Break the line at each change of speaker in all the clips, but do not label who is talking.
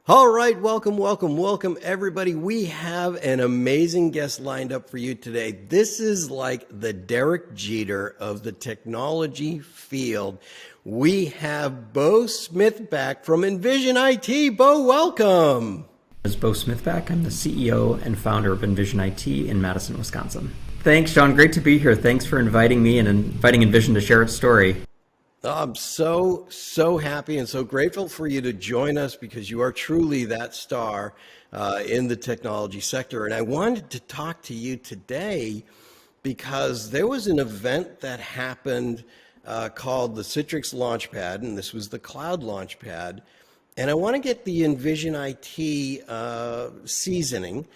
All right, welcome, everybody. We have an amazing guest lined up for you today. This is like the Derek Jeter of the technology field. We have Bo Smith back from Envision IT. Bo, welcome.
As Bo Smith back, I'm the CEO and founder of Envision IT in Madison, Wisconsin. Thanks, John. Great to be here. Thanks for inviting me and inviting Envision to share its story.
I'm so happy and so grateful for you to join us because you are truly that star in the technology sector. And I wanted to talk to you today because there was an event that happened called the Citrix Launchpad, and this was the cloud Launchpad. And I want to get the Envision IT seasoning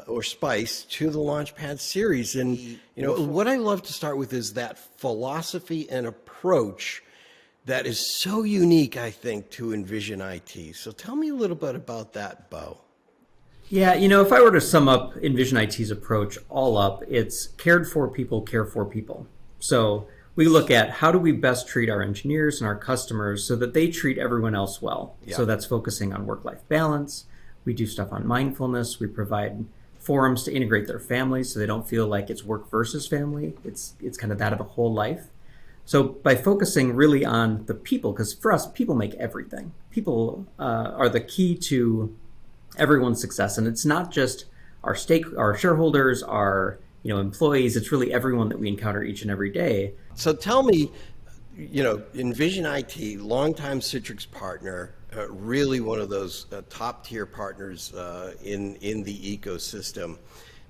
or spice to the Launchpad series. And what I love to start with is that philosophy and approach that is so unique, I think, to Envision IT. So tell me a little bit about that, Bo.
Yeah, if I were to sum up Envision IT's approach all up, it's cared for people, care for people. So we look at how do we best treat our engineers and our customers so that they treat everyone else well. Yeah. So that's focusing on work-life balance. We do stuff on mindfulness. We provide forums to integrate their families so they don't feel like it's work versus family. It's kind of that of a whole life. So by focusing really on the people, because for us, people make everything. People are the key to everyone's success. And it's not just our shareholders, our employees. It's really everyone that we encounter each and every day.
So tell me, Envision IT, longtime Citrix partner, really one of those top tier partners in the ecosystem.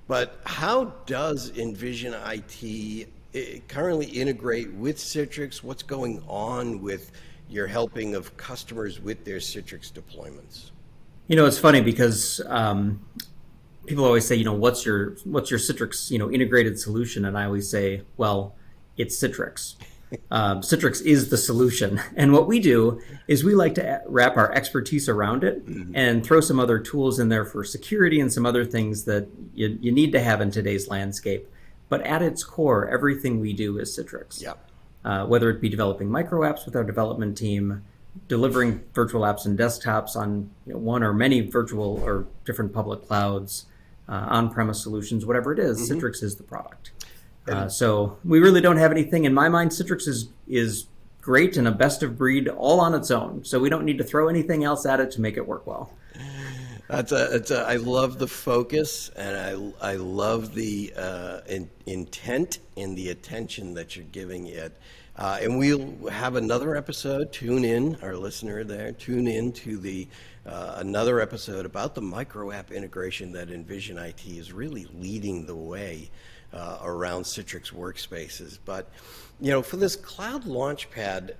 But how does Envision IT currently integrate with Citrix? What's going on with your helping of customers with their Citrix deployments?
It's funny because people always say, what's your Citrix, integrated solution? And I always say, well, it's Citrix. Citrix is the solution. And what we do is we like to wrap our expertise around it and throw some other tools in there for security and some other things that you need to have in today's landscape. But at its core, everything we do is Citrix.
Yep.
Whether it be developing micro apps with our development team, delivering virtual apps and desktops on one or many virtual or different public clouds, on-premise solutions, whatever it is, Citrix is the product. So we really don't have anything. In my mind, Citrix is great and a best of breed all on its own. So we don't need to throw anything else at it to make it work well.
I love the focus, and I love the intent and the attention that you're giving it. And we'll have another episode. Tune in, our listener there. Tune in to the another episode about the micro app integration that Envision IT is really leading the way around Citrix workspaces. But for this cloud launchpad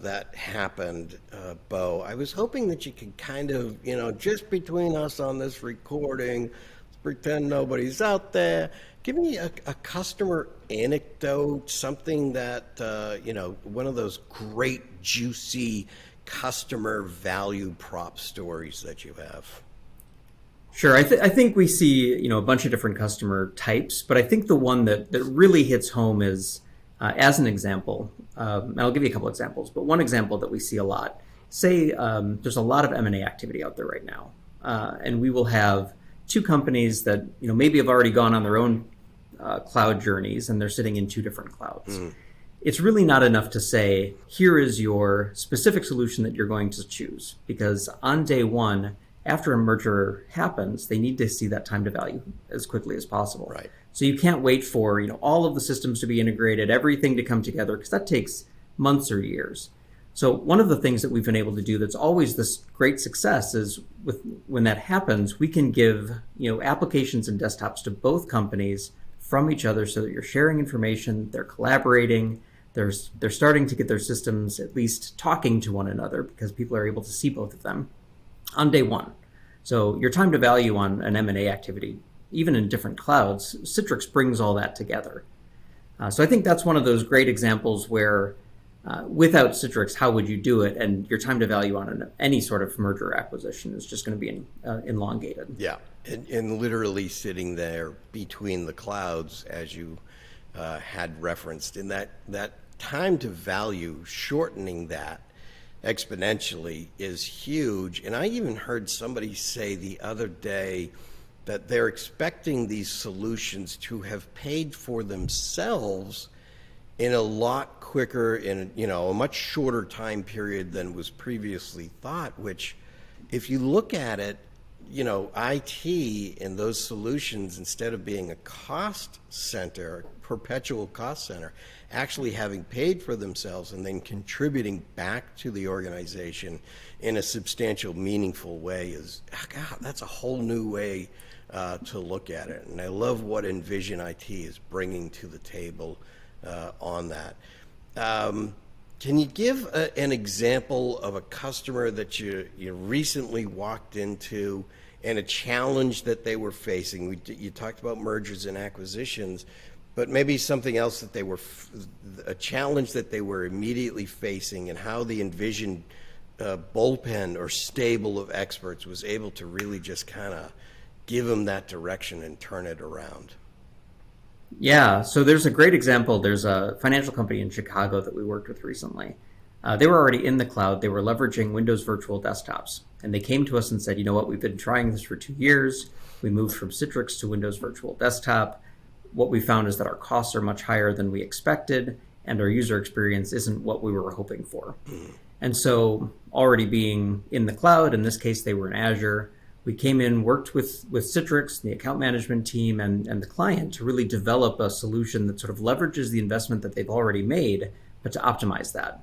that happened, Bo, I was hoping that you could kind of, just between us on this recording, let's pretend nobody's out there. Give me a customer anecdote, something that, one of those great, juicy customer value prop stories that you have.
Sure. I think we see, a bunch of different customer types, but I think the one that really hits home is, as an example, and I'll give you a couple examples, but one example that we see a lot, say there's a lot of M&A activity out there right now, and we will have two companies that, maybe have already gone on their own cloud journeys and they're sitting in two different clouds. It's really not enough to say, here is your specific solution that you're going to choose, because on day one, after a merger happens, they need to see that time to value as quickly as possible.
Right.
So you can't wait for all of the systems to be integrated, everything to come together, because that takes months or years. So one of the things that we've been able to do that's always this great success is when that happens, we can give applications and desktops to both companies from each other so that you're sharing information, they're collaborating, they're starting to get their systems at least talking to one another because people are able to see both of them on day one. So your time to value on an M&A activity, even in different clouds, Citrix brings all that together. So I think that's one of those great examples where without Citrix, how would you do it? And your time to value on any sort of merger acquisition is just going to be elongated.
Yeah, and literally sitting there between the clouds, as you had referenced, in that time to value, shortening that exponentially is huge. And I even heard somebody say the other day that they're expecting these solutions to have paid for themselves in a lot quicker, in a much shorter time period than was previously thought, which if you look at it, IT and those solutions, instead of being a cost center, perpetual cost center, actually having paid for themselves and then contributing back to the organization in a substantial, meaningful way God, that's a whole new way to look at it. And I love what Envision IT is bringing to the table on that. Can you give an example of a customer that you recently walked into and a challenge that they were facing? You talked about mergers and acquisitions, but maybe something else that a challenge that they were immediately facing, and how the Envision bullpen or stable of experts was able to really just kind of give them that direction and turn it around.
Yeah, so there's a great example. There's a financial company in Chicago that we worked with recently. They were already in the cloud. They were leveraging Windows virtual desktops. And they came to us and said, you know what, we've been trying this for 2 years. We moved from Citrix to Windows virtual desktop. What we found is that our costs are much higher than we expected, and our user experience isn't what we were hoping for. And so already being in the cloud, in this case, they were in Azure, we came in, worked with Citrix, the account management team, and the client to really develop a solution that sort of leverages the investment that they've already made, but to optimize that.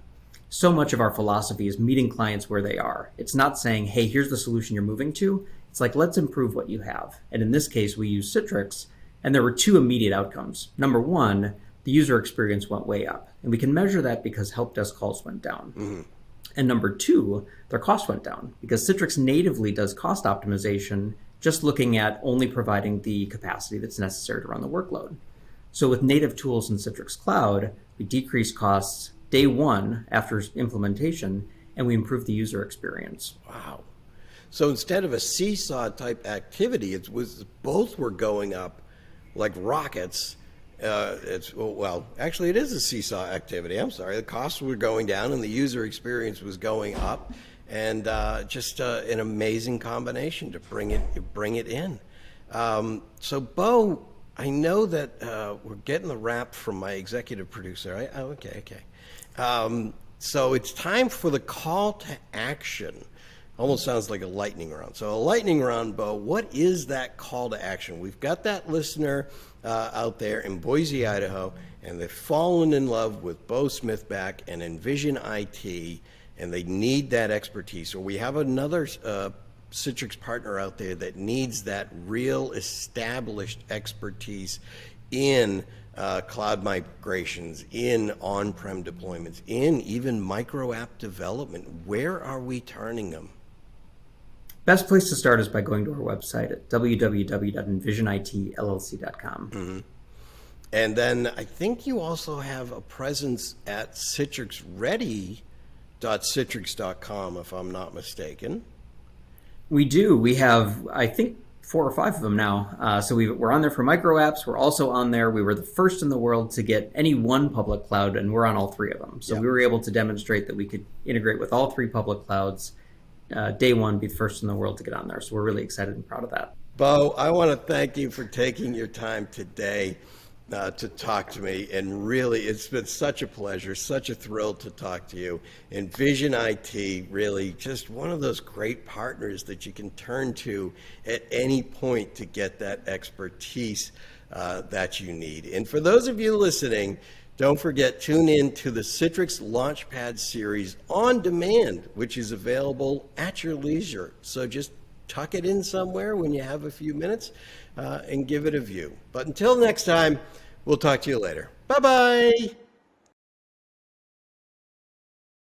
So much of our philosophy is meeting clients where they are. It's not saying, hey, here's the solution you're moving to. It's like, let's improve what you have. And in this case, we use Citrix, and there were 2 immediate outcomes. Number one, the user experience went way up. And we can measure that because help desk calls went down. Mm-hmm. And number 2, their cost went down because Citrix natively does cost optimization, just looking at only providing the capacity that's necessary to run the workload. So with native tools in Citrix Cloud, we decrease costs day one after implementation, and we improve the user experience.
Wow. So instead of a seesaw type activity, both were going up like rockets. Actually, it is a seesaw activity. I'm sorry. The costs were going down and the user experience was going up, and just an amazing combination to bring it in. So, Bo, I know that we're getting the wrap from my executive producer. Okay. So it's time for the call to action. Almost sounds like a lightning round. So a lightning round, Bo, what is that call to action? We've got that listener out there in Boise, Idaho, and they've fallen in love with Bo Smithback and Envision IT, and they need that expertise. Or we have another Citrix partner out there that needs that real established expertise in cloud migrations, in on-prem deployments, in even micro app development. Where are we turning them?
Best place to start is by going to our website at www.envisionitllc.com.
Mm-hmm. And then I think you also have a presence at citrixready.citrix.com, if I'm not mistaken.
We do. We have, I think, 4 or 5 of them now. So we're on there for micro apps. We're also on there. We were the first in the world to get any one public cloud, and we're on all 3 of them. So we were able to demonstrate that we could integrate with all 3 public clouds. Day one, be the first in the world to get on there. So we're really excited and proud of that.
Bo, I want to thank you for taking your time today to talk to me. And really, it's been such a pleasure, such a thrill to talk to you. Envision IT, really just one of those great partners that you can turn to at any point to get that expertise that you need. And for those of you listening, don't forget, tune in to the Citrix Launchpad series on demand, which is available at your leisure. So just tuck it in somewhere when you have a few minutes and give it a view. But until next time, we'll talk to you later. Bye-bye.